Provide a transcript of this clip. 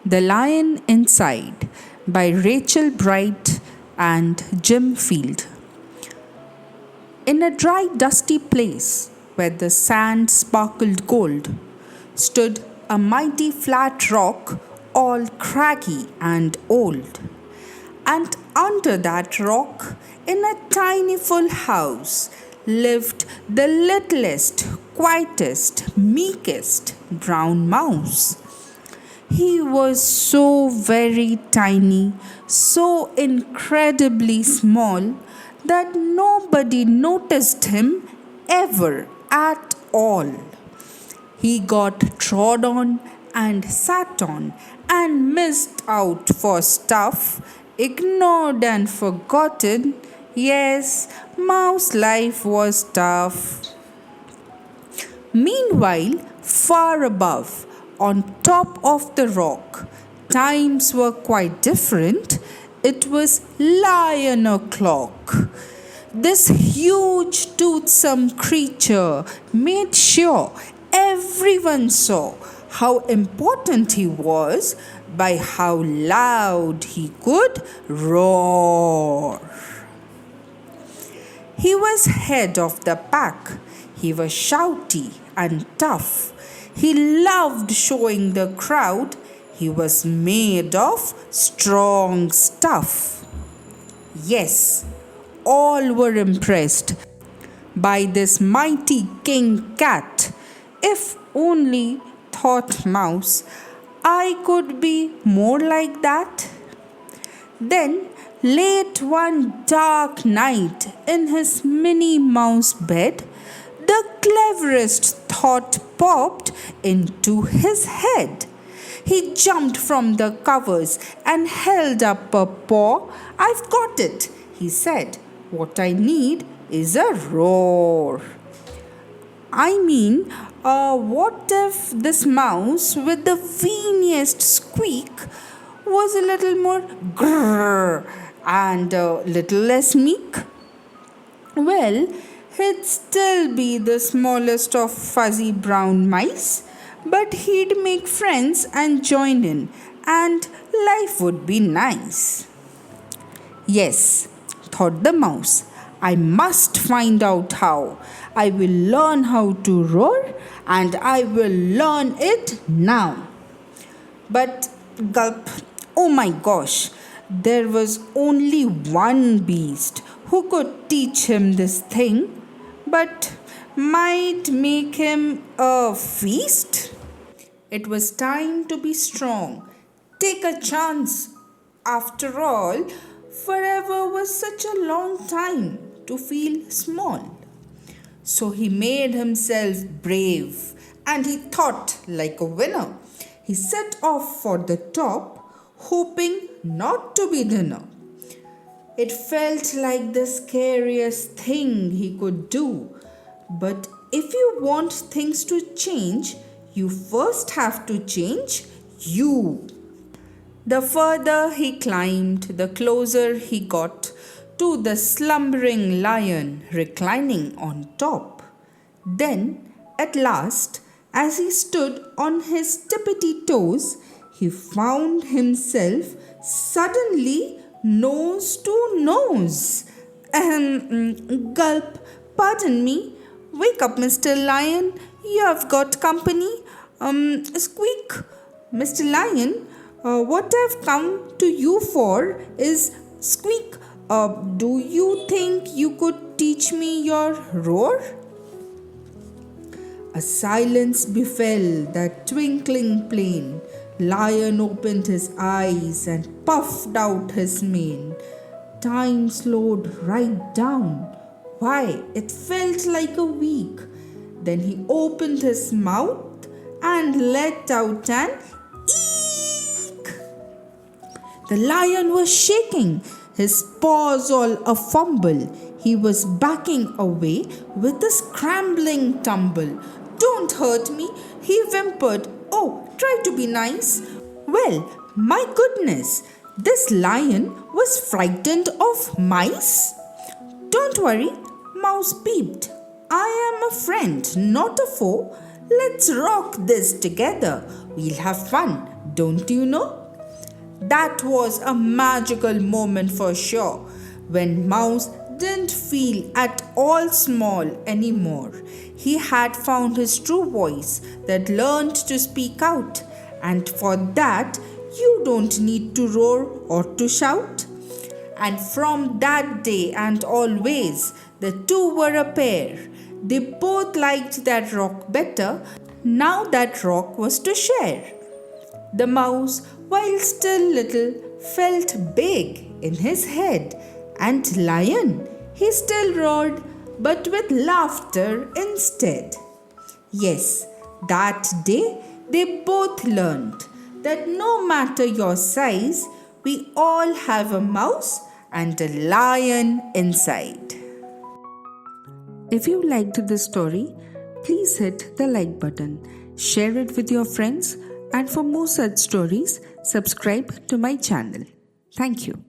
The Lion Inside by Rachel Bright and Jim Field. In a dry, dusty place where the sand sparkled gold stood a mighty flat rock, all craggy and old. And under that rock, in a tiny full house, lived the littlest, quietest, meekest brown mouse. He was so very tiny, so incredibly small, that nobody noticed him ever at all. He got trod on and sat on and missed out for stuff, ignored and forgotten. Yes, mouse life was tough. Meanwhile, far above, on top of the rock, times were quite different. It was lion o'clock. This huge, toothsome creature made sure everyone saw how important he was by how loud he could roar. He was head of the pack. He was shouty and tough. He loved showing the crowd he was made of strong stuff. Yes, all were impressed by this mighty king cat. If only, thought Mouse, I could be more like that. Then, late one dark night in his Minnie Mouse bed, the cleverest thought popped into his head. He jumped from the covers and held up a paw. I've got it, he said. What I need is a roar. What if this mouse with the weeniest squeak was a little more grrr and a little less meek? Well, he'd still be the smallest of fuzzy brown mice, but he'd make friends and join in, and life would be nice. Yes, thought the mouse, I must find out how. I will learn how to roar, and I will learn it now. But gulp, oh my gosh, there was only one beast who could teach him this thing, but might make him a feast. It was time to be strong. Take a chance. After all, forever was such a long time to feel small. So he made himself brave and he thought like a winner. He set off for the top, hoping not to be dinner. It felt like the scariest thing he could do. But if you want things to change, you first have to change you. The further he climbed, the closer he got to the slumbering lion reclining on top. Then, at last, as he stood on his tippity toes, he found himself suddenly nose to nose. Gulp, pardon me. Wake up, Mr. Lion. You have got company. Squeak. Mr. Lion, what I've come to you for is Squeak. Do you think you could teach me your roar? A silence befell that twinkling plain. Lion opened his eyes and puffed out his mane. Time slowed right down. Why, it felt like a week. Then he opened his mouth and let out an eek. The lion was shaking, his paws all a fumble. He was backing away with a scrambling tumble. Don't hurt me, he whimpered. Oh, try to be nice. Well, my goodness, this lion was frightened of mice? Don't worry, Mouse peeped. I am a friend, not a foe. Let's rock this together. We'll have fun. don't you know? That was a magical moment for sure, when Mouse didn't feel at all small anymore. He had found his true voice that learned to speak out, and for that, you don't need to roar or to shout. And from that day and always, the two were a pair. They both liked that rock better now that rock was to share. The mouse, while still little, felt big in his head, and lion, he still roared, but with laughter instead. Yes, that day they both learned that no matter your size, we all have a mouse and a lion inside. If you liked this story, please hit the like button, share it with your friends, and for more such stories, subscribe to my channel. Thank you.